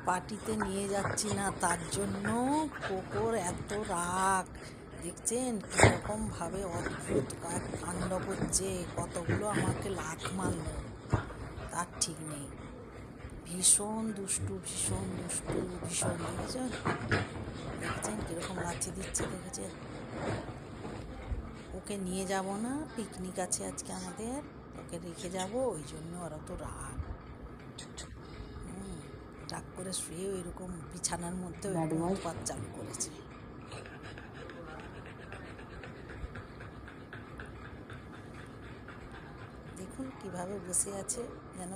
পার্টিতে নিয়ে যাচ্ছি না, তার জন্য কোকোর এত রাগ। দেখছেন কীরকম ভাবে অদ্ভুত কাণ্ড করছে, কতগুলো আমাকে লাথ মারলো, তার ঠিক নেই। ভীষণ দুষ্টু, ভীষণ দুষ্টু, ভীষণ। দেখেছেন দেখেছেন কীরকম লাথি দিচ্ছে, দেখেছেন? ওকে নিয়ে যাব না, পিকনিক আছে আজকে আমাদের, ওকে রেখে যাব, ওই জন্য ওরা তো রাগ। রাগ করে শুয়ে এরকম বিছানার মধ্যে ওইরকম উৎপাত চালু করেছে। দেখুন কিভাবে বসে আছে, যেন